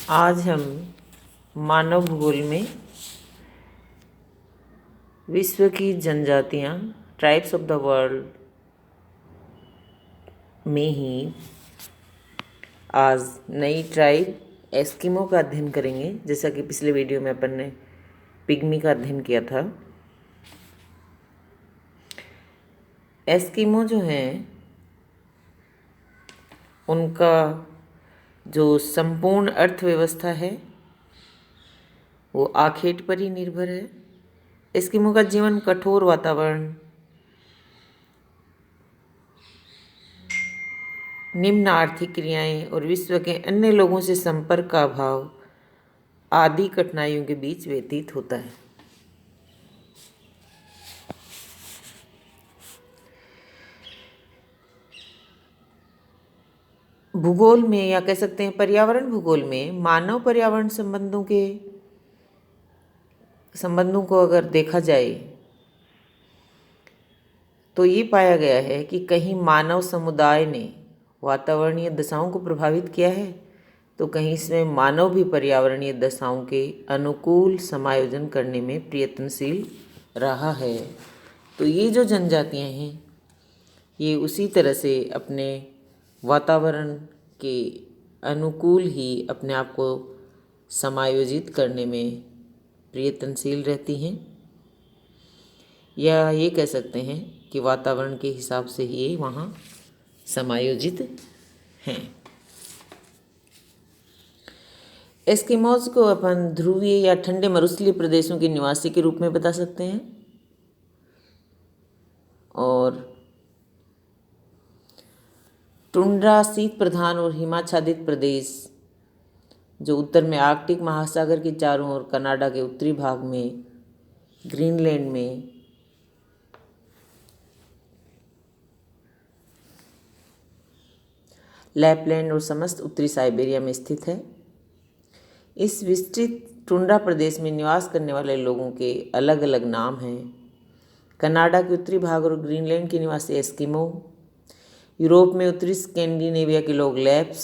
आज हम मानव भूगोल में विश्व की जनजातियाँ ट्राइब्स ऑफ द वर्ल्ड में ही आज नई ट्राइब एस्किमो का अध्ययन करेंगे। जैसा कि पिछले वीडियो में अपन ने पिग्मी का अध्ययन किया था। एस्किमो जो हैं उनका जो संपूर्ण अर्थव्यवस्था है वो आखेट पर ही निर्भर है। एस्किमो का जीवन कठोर वातावरण, निम्न आर्थिक क्रियाएं और विश्व के अन्य लोगों से संपर्क का अभाव आदि कठिनाइयों के बीच व्यतीत होता है। भूगोल में या कह सकते हैं पर्यावरण भूगोल में मानव पर्यावरण संबंधों को अगर देखा जाए तो ये पाया गया है कि कहीं मानव समुदाय ने वातावरणीय दशाओं को प्रभावित किया है तो कहीं इसमें मानव भी पर्यावरणीय दशाओं के अनुकूल समायोजन करने में प्रयत्नशील रहा है। तो ये जो जनजातियां हैं ये उसी तरह से अपने वातावरण के अनुकूल ही अपने आप को समायोजित करने में प्रयत्नशील रहती हैं, या ये कह सकते हैं कि वातावरण के हिसाब से ही ये वहाँ समायोजित हैं। एस्किमोज को अपन ध्रुवीय या ठंडे मरुस्थलीय प्रदेशों के निवासी के रूप में बता सकते हैं और टुंड्रा शीत प्रधान और हिमाच्छादित प्रदेश जो उत्तर में आर्कटिक महासागर के चारों ओर, कनाडा के उत्तरी भाग में, ग्रीनलैंड में, लैपलैंड और समस्त उत्तरी साइबेरिया में स्थित है। इस विस्तृत टुंड्रा प्रदेश में निवास करने वाले लोगों के अलग अलग नाम हैं। कनाडा के उत्तरी भाग और ग्रीनलैंड के निवासी एस्किमो, यूरोप में उत्तरी स्कैंडिनेविया के लोग लैप्स,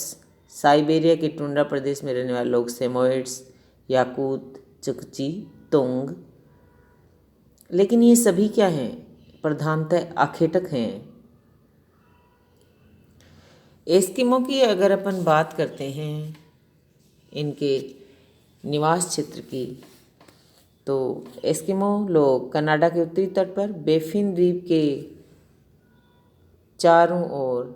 साइबेरिया के टुंड्रा प्रदेश में रहने वाले लोग सेमोइड्स, याकूत, चुकची, तोंग। लेकिन ये सभी क्या हैं? प्रधानतः आखेटक हैं। एस्किमो की अगर अपन बात करते हैं इनके निवास क्षेत्र की, तो एस्किमो लोग कनाडा के उत्तरी तट पर बेफिन द्वीप के चारों ओर,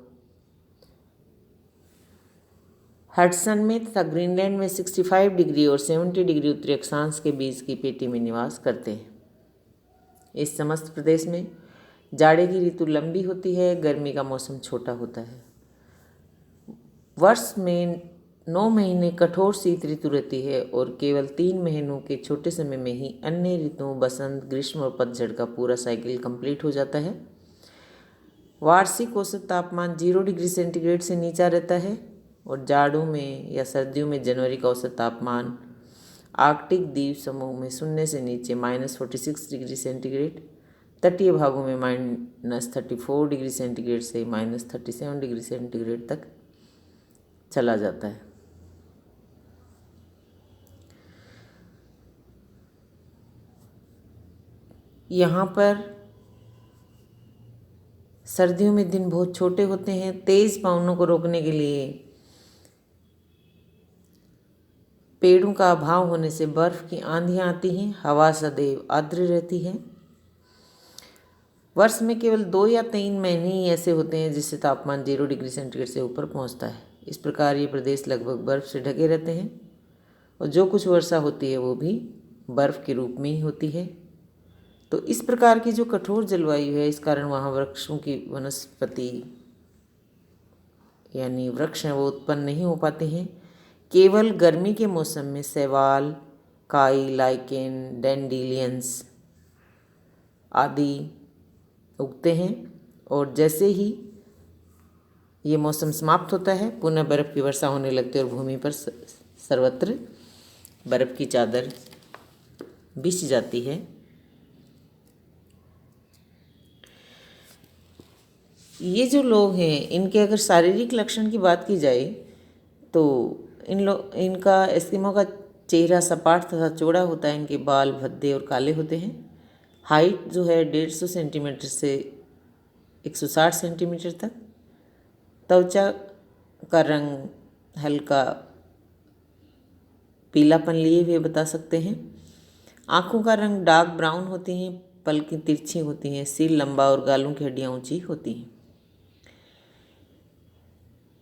हडसन में तथा ग्रीनलैंड में 65 डिग्री और 70 डिग्री उत्तरी अक्षांश के बीच की पेटी में निवास करते हैं। इस समस्त प्रदेश में जाड़े की ऋतु लंबी होती है, गर्मी का मौसम छोटा होता है। वर्ष में 9 महीने कठोर शीत ऋतु रहती है और केवल 3 महीनों के छोटे समय में ही अन्य ऋतुओं बसंत, ग्रीष्म और पतझड़ का पूरा साइकिल कंप्लीट हो जाता है। वार्षिक औसत तापमान 0 डिग्री सेंटीग्रेड से नीचा रहता है और जाड़ों में या सर्दियों में जनवरी का औसत तापमान आर्कटिक द्वीप समूह में 0 से नीचे -46 डिग्री सेंटीग्रेड, तटीय भागों में -34 डिग्री सेंटीग्रेड से -37 डिग्री सेंटीग्रेड तक चला जाता है। यहाँ पर सर्दियों में दिन बहुत छोटे होते हैं। तेज पवनों को रोकने के लिए पेड़ों का अभाव होने से बर्फ की आंधियाँ आती हैं। हवा सदैव आर्द्र रहती है। वर्ष में केवल 2 या 3 महीने ही ऐसे होते हैं जिससे तापमान 0 डिग्री सेंटीग्रेड से ऊपर पहुंचता है। इस प्रकार ये प्रदेश लगभग बर्फ से ढके रहते हैं और जो कुछ वर्षा होती है वो भी बर्फ के रूप में ही होती है। तो इस प्रकार की जो कठोर जलवायु है, इस कारण वहाँ वृक्षों की वनस्पति यानी वृक्ष हैं वो उत्पन्न नहीं हो पाते हैं। केवल गर्मी के मौसम में शैवाल, काई, लाइकेन, डैंडेलियंस आदि उगते हैं और जैसे ही ये मौसम समाप्त होता है पुनः बर्फ़ की वर्षा होने लगती है और भूमि पर सर्वत्र बर्फ़ की चादर बिछ जाती है। ये जो लोग हैं इनके अगर शारीरिक लक्षण की बात की जाए तो इनका एस्किमो का चेहरा सपाट तथा चौड़ा होता है। इनके बाल भद्दे और काले होते हैं। हाइट जो है 150 सेंटीमीटर से 160 सेंटीमीटर तक। त्वचा का रंग हल्का पीलापन लिए हुए बता सकते हैं। आँखों का रंग डार्क ब्राउन होती हैं। पलकें तिरछी होती हैं। सिर लंबा और गालों की हड्डियाँ ऊंची होती हैं।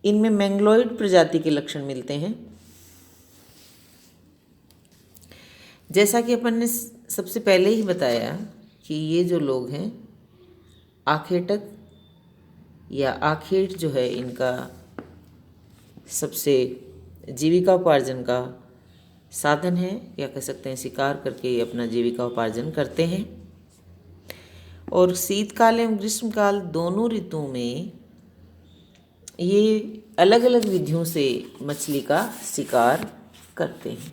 इनमें मैंग्लोइड प्रजाति के लक्षण मिलते हैं। जैसा कि अपन ने सबसे पहले ही बताया कि ये जो लोग हैं आखेटक या आखेट जो है, इनका सबसे जीविकापार्जन का साधन है, या कह सकते हैं शिकार करके ये अपना जीविकापार्जन करते हैं। और शीतकाल एवं ग्रीष्मकाल दोनों ऋतुओं में ये अलग अलग विधियों से मछली का शिकार करते हैं।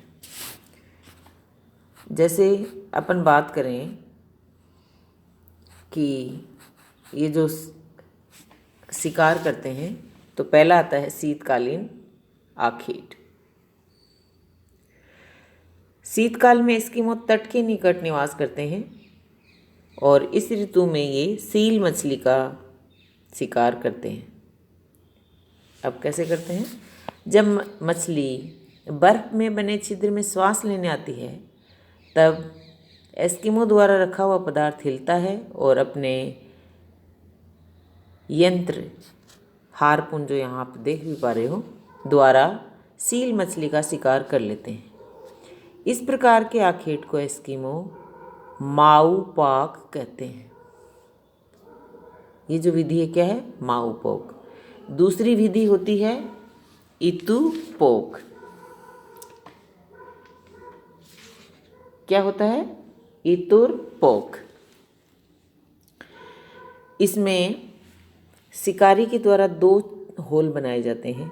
जैसे अपन बात करें कि ये जो शिकार करते हैं, तो पहला आता है शीतकालीन आखेट। शीतकाल में एस्किमो तट के निकट निवास करते हैं और इस ऋतु में ये सील मछली का शिकार करते हैं। अब कैसे करते हैं? जब मछली बर्फ में बने छिद्र में श्वास लेने आती है, तब एस्किमो द्वारा रखा हुआ पदार्थ हिलता है और अपने यंत्र हार्पून, जो यहाँ आप देख भी पा रहे हो, द्वारा सील मछली का शिकार कर लेते हैं। इस प्रकार के आखेट को एस्किमो माउपाक कहते हैं। ये जो विधि है क्या है? माउपोक। दूसरी विधि होती है इतुपोक। क्या होता है? इतुरपोक। इसमें शिकारी के द्वारा 2 होल बनाए जाते हैं।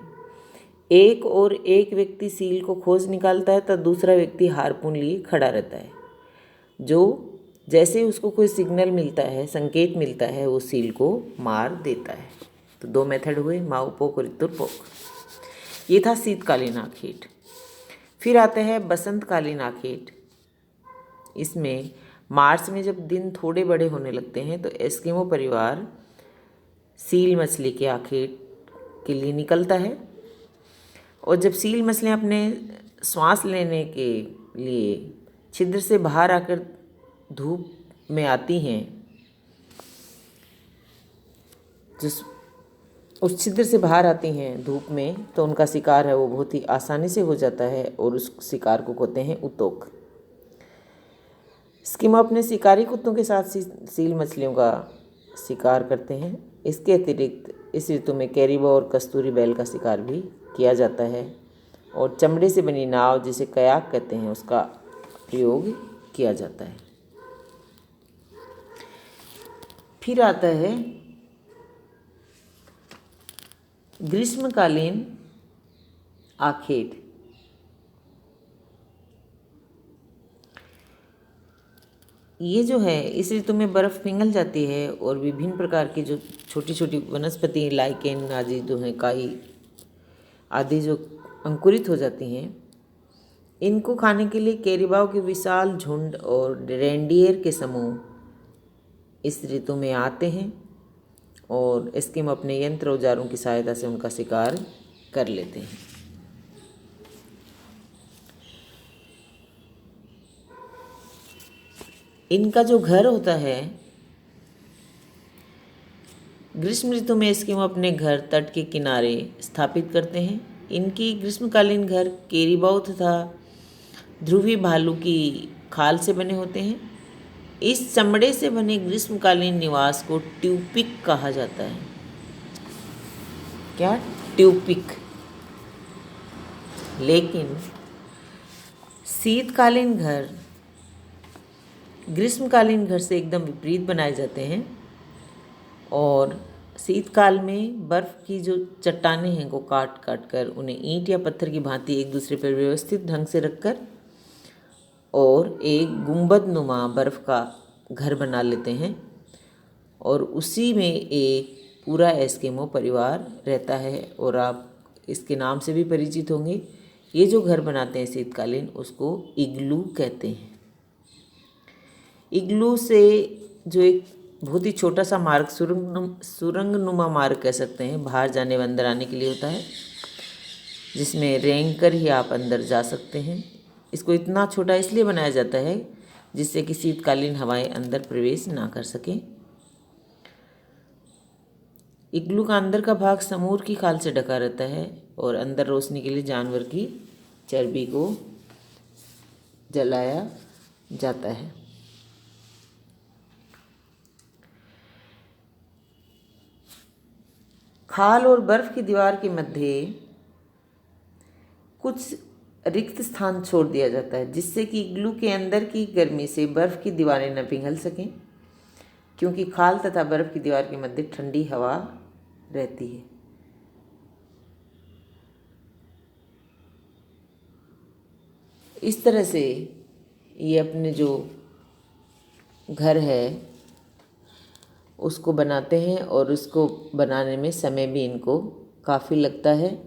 एक और एक व्यक्ति सील को खोज निकालता है, तब दूसरा व्यक्ति हार्पून लिए खड़ा रहता है। जो जैसे उसको कोई सिग्नल मिलता है, संकेत मिलता है, वो सील को मार देता है। तो 2 मेथड हुए, माउपोक और इतुरपोक। ये था शीतकालीन आखेट। फिर आते हैं बसंतकालीन आखेट। इसमें मार्च में जब दिन थोड़े बड़े होने लगते हैं, तो एस्किमो परिवार सील मछली के आखेट के लिए निकलता है। और जब सील मछलियाँ अपने श्वास लेने के लिए छिद्र से बाहर आकर धूप में आती हैं, जिस उस छिद्र से बाहर आती हैं धूप में, तो उनका शिकार है वो बहुत ही आसानी से हो जाता है और उस शिकार को कहते हैं उतोक। एस्किमो अपने शिकारी कुत्तों के साथ सील मछलियों का शिकार करते हैं। इसके अतिरिक्त इस ऋतु में कैरिबो और कस्तूरी बैल का शिकार भी किया जाता है और चमड़े से बनी नाव, जिसे कयाक कहते हैं, उसका प्रयोग किया जाता है। फिर आता है ग्रीष्मकालीन आखेट। ये जो है, इस ऋतु में बर्फ़ पिघल जाती है और विभिन्न प्रकार की जो छोटी छोटी वनस्पति, लाइकेन आदि जो हैं, काई आदि जो अंकुरित हो जाती हैं, इनको खाने के लिए कैरिबाओ के विशाल झुंड और रेंडियर के समूह इस ऋतु में आते हैं और एस्किमो अपने यंत्र औजारों की सहायता से उनका शिकार कर लेते हैं। इनका जो घर होता है, ग्रीष्म ऋतु में एस्किमो अपने घर तट के किनारे स्थापित करते हैं। इनकी ग्रीष्मकालीन घर कैरिबाओ तथा ध्रुवी भालू की खाल से बने होते हैं। इस चमड़े से बने ग्रीष्मकालीन निवास को ट्यूपिक कहा जाता है। क्या? ट्यूपिक। लेकिन शीतकालीन घर ग्रीष्मकालीन घर से एकदम विपरीत बनाए जाते हैं और शीतकाल में बर्फ़ की जो चट्टानें हैं को काट काट कर उन्हें ईंट या पत्थर की भांति एक दूसरे पर व्यवस्थित ढंग से रखकर और एक गुंबद नुमा बर्फ़ का घर बना लेते हैं और उसी में एक पूरा एस्किमो परिवार रहता है। और आप इसके नाम से भी परिचित होंगे, ये जो घर बनाते हैं शीतकालीन उसको इग्लू कहते हैं। इग्लू से जो एक बहुत ही छोटा सा मार्ग सुरंगनुमा मार्ग कह सकते हैं, बाहर जाने व अंदर आने के लिए होता है, जिसमें रेंग कर ही आप अंदर जा सकते हैं। इसको इतना छोटा इसलिए बनाया जाता है जिससे कि शीतकालीन हवाएं अंदर प्रवेश ना कर सकें। इग्लू का अंदर का भाग समूर की खाल से ढका रहता है और अंदर रोशनी के लिए जानवर की चर्बी को जलाया जाता है। खाल और बर्फ की दीवार के मध्य कुछ रिक्त स्थान छोड़ दिया जाता है जिससे कि इग्लू के अंदर की गर्मी से बर्फ की दीवारें न पिघल सकें, क्योंकि खाल तथा बर्फ की दीवार के मध्य ठंडी हवा रहती है। इस तरह से ये अपने जो घर है उसको बनाते हैं और उसको बनाने में समय भी इनको काफ़ी लगता है।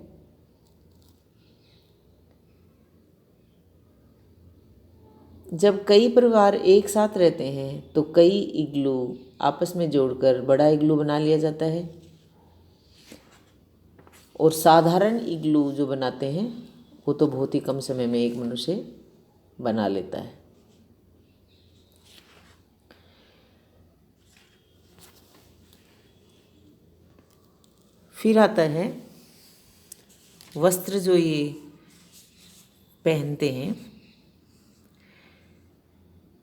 जब कई परिवार एक साथ रहते हैं तो कई इग्लू आपस में जोड़कर बड़ा इग्लू बना लिया जाता है और साधारण इग्लू जो बनाते हैं वो तो बहुत ही कम समय में एक मनुष्य बना लेता है। फिर आता है वस्त्र जो ये पहनते हैं।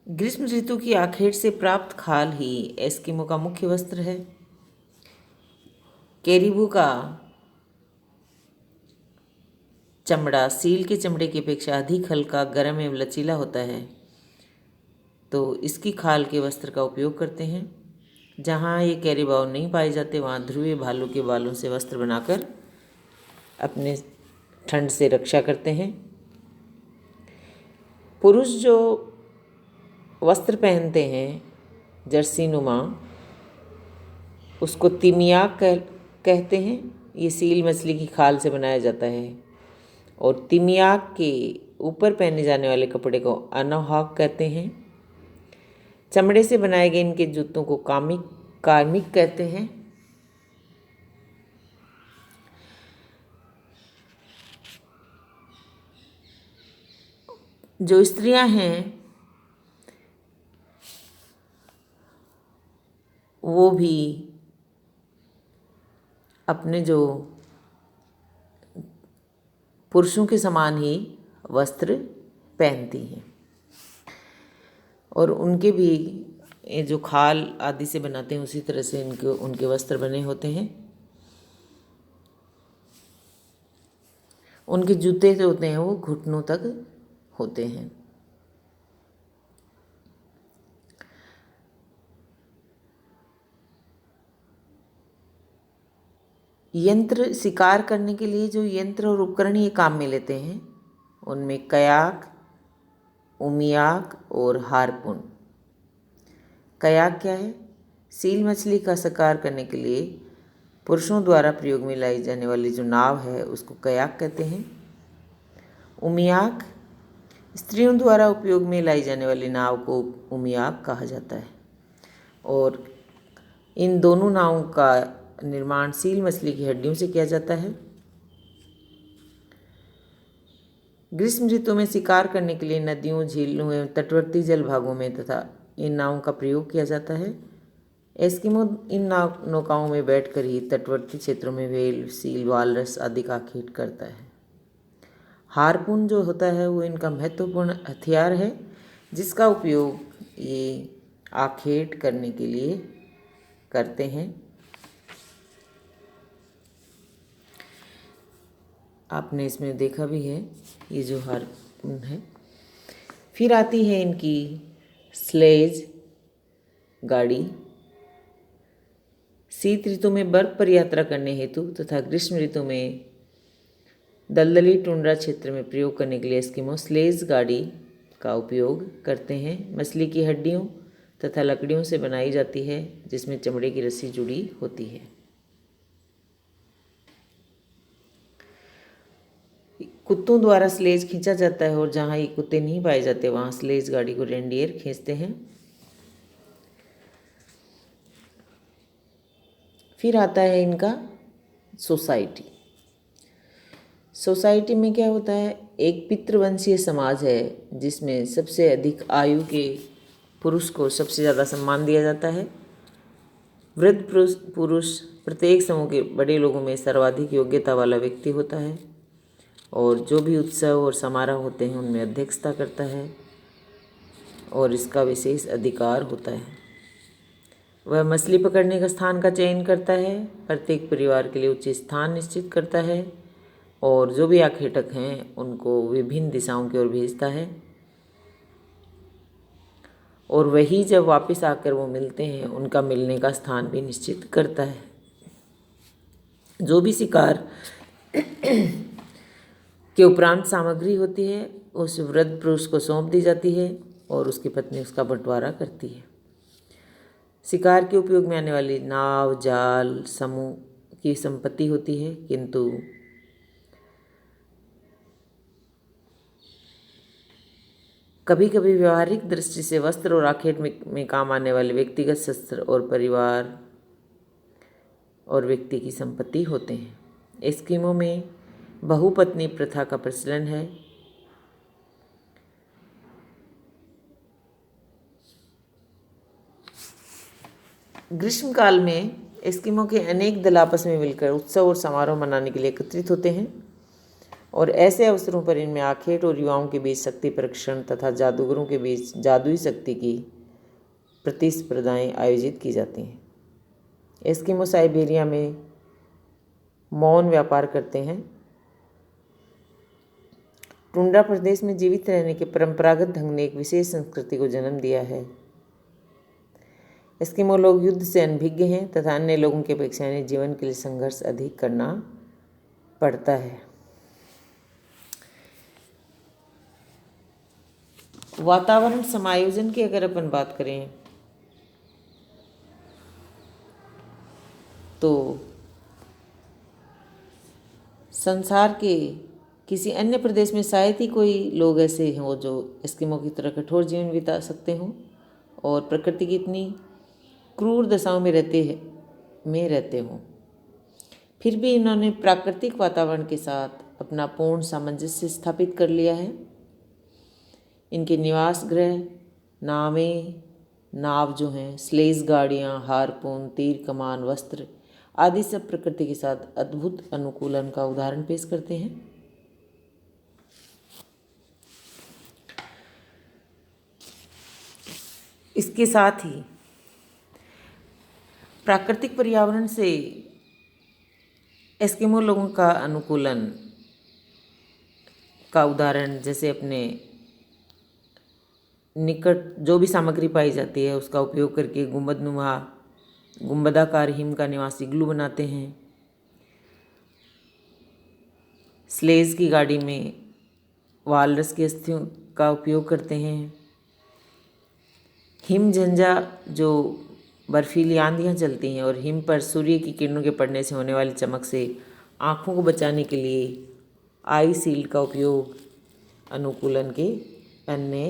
ग्रीष्म ऋतु की आखेट से प्राप्त खाल ही एस्किमो का मुख्य वस्त्र है। कैरिबू का चमड़ा सील के चमड़े की अपेक्षा अधिक हल्का, गर्म एवं लचीला होता है, तो इसकी खाल के वस्त्र का उपयोग करते हैं। जहाँ ये कैरिबाओ नहीं पाए जाते वहाँ ध्रुवीय भालू के बालों से वस्त्र बनाकर अपने ठंड से रक्षा करते हैं। पुरुष जो वस्त्र पहनते हैं जर्सी नुमा, उसको तिमियाक कहते हैं। ये सील मछली की खाल से बनाया जाता है और तिमियाक के ऊपर पहने जाने वाले कपड़े को अनाहॉक कहते हैं। चमड़े से बनाए गए इनके जूतों को कार्मिक कहते हैं। जो स्त्रियां हैं वो भी अपने जो पुरुषों के समान ही वस्त्र पहनती हैं और उनके भी ये जो खाल आदि से बनाते हैं उसी तरह से उनके वस्त्र बने होते हैं। उनके जूते जो होते हैं वो घुटनों तक होते हैं। यंत्र शिकार करने के लिए जो यंत्र और उपकरण ये काम में लेते हैं उनमें कयाक, उमियाक और हारपून। कयाक क्या है? सील मछली का शिकार करने के लिए पुरुषों द्वारा प्रयोग में लाई जाने वाली जो नाव है उसको कयाक कहते हैं। उमियाक स्त्रियों द्वारा उपयोग में लाई जाने वाली नाव को उमियाक कहा जाता है और इन दोनों नावों का निर्माण सील मछली की हड्डियों से किया जाता है। ग्रीष्म ऋतु में शिकार करने के लिए नदियों, झीलों एवं तटवर्ती जल भागों में तथा इन नावों का प्रयोग किया जाता है। एस्किमो इन नौकाओं में बैठकर ही तटवर्ती क्षेत्रों में व्हेल, सील, वालरस आदि का आखेट करता है। हारपून जो होता है वो इनका महत्वपूर्ण हथियार है जिसका उपयोग ये आखेट करने के लिए करते हैं। आपने इसमें देखा भी है ये जो हारपून है। फिर आती है इनकी स्लेज गाड़ी। शीत ऋतु में बर्फ पर यात्रा करने हेतु तथा ग्रीष्म ऋतु में दलदली टुंड्रा क्षेत्र में प्रयोग करने के लिए एस्किमो स्लेज गाड़ी का उपयोग करते हैं। मछली की हड्डियों तथा लकड़ियों से बनाई जाती है जिसमें चमड़े की रस्सी जुड़ी होती है। कुत्तों द्वारा स्लेज खींचा जाता है और जहाँ ये कुत्ते नहीं पाए जाते वहाँ स्लेज गाड़ी को रेंडियर खींचते हैं। फिर आता है इनका सोसाइटी। सोसाइटी में क्या होता है, एक पितृवंशीय समाज है जिसमें सबसे अधिक आयु के पुरुष को सबसे ज़्यादा सम्मान दिया जाता है। वृद्ध पुरुष प्रत्येक समूह के बड़े लोगों में सर्वाधिक योग्यता वाला व्यक्ति होता है और जो भी उत्सव और समारोह होते हैं उनमें अध्यक्षता करता है और इसका विशेष अधिकार होता है। वह मछली पकड़ने का स्थान का चयन करता है, प्रत्येक परिवार के लिए उचित स्थान निश्चित करता है और जो भी आखेटक हैं उनको विभिन्न दिशाओं की ओर भेजता है और वही जब वापस आकर वो मिलते हैं उनका मिलने का स्थान भी निश्चित करता है। जो भी शिकार के उपरांत सामग्री होती है उस वृद्ध पुरुष को सौंप दी जाती है और उसकी पत्नी उसका बंटवारा करती है। शिकार के उपयोग में आने वाली नाव, जाल समूह की संपत्ति होती है, किंतु कभी कभी व्यवहारिक दृष्टि से वस्त्र और आखेट में काम आने वाले व्यक्तिगत शस्त्र और परिवार और व्यक्ति की संपत्ति होते हैं। एस्किमो में बहुपत्नी प्रथा का प्रचलन है। ग्रीष्मकाल में एस्किमो के अनेक दल आपस में मिलकर उत्सव और समारोह मनाने के लिए एकत्रित होते हैं और ऐसे अवसरों पर इनमें आखेट और युवाओं के बीच शक्ति परीक्षण तथा जादूगरों के बीच जादुई शक्ति की प्रतिस्पर्धाएं आयोजित की जाती हैं। एस्किमो साइबेरिया में मौन व्यापार करते हैं। टुंड्रा प्रदेश में जीवित रहने के परंपरागत ढंग ने एक विशेष संस्कृति को जन्म दिया है। एस्किमो लोग युद्ध से अनभिज्ञ हैं तथा अन्य लोगों की अपेक्षा इन्हें जीवन के लिए संघर्ष अधिक करना पड़ता है। वातावरण समायोजन की अगर अपन बात करें तो संसार के किसी अन्य प्रदेश में शायद ही कोई लोग ऐसे हों जो एस्किमो की तरह कठोर जीवन बिता सकते हों और प्रकृति की इतनी क्रूर दशाओं में रहते हों। फिर भी इन्होंने प्राकृतिक वातावरण के साथ अपना पूर्ण सामंजस्य स्थापित कर लिया है। इनके निवास गृह, नाव जो हैं, स्लेज गाड़ियाँ, हारपून, तीर कमान, वस्त्र आदि सब प्रकृति के साथ अद्भुत अनुकूलन का उदाहरण पेश करते हैं। इसके साथ ही प्राकृतिक पर्यावरण से एस्किमो लोगों का अनुकूलन का उदाहरण जैसे अपने निकट जो भी सामग्री पाई जाती है उसका उपयोग करके गुंबदाकार हिम का निवासी इग्लू बनाते हैं। स्लेज की गाड़ी में वालरस की अस्थियों का उपयोग करते हैं। हिम झंझा जो बर्फीली आंधियाँ चलती हैं और हिम पर सूर्य की किरणों के पड़ने से होने वाली चमक से आँखों को बचाने के लिए आई शील्ड का उपयोग अनुकूलन के अन्य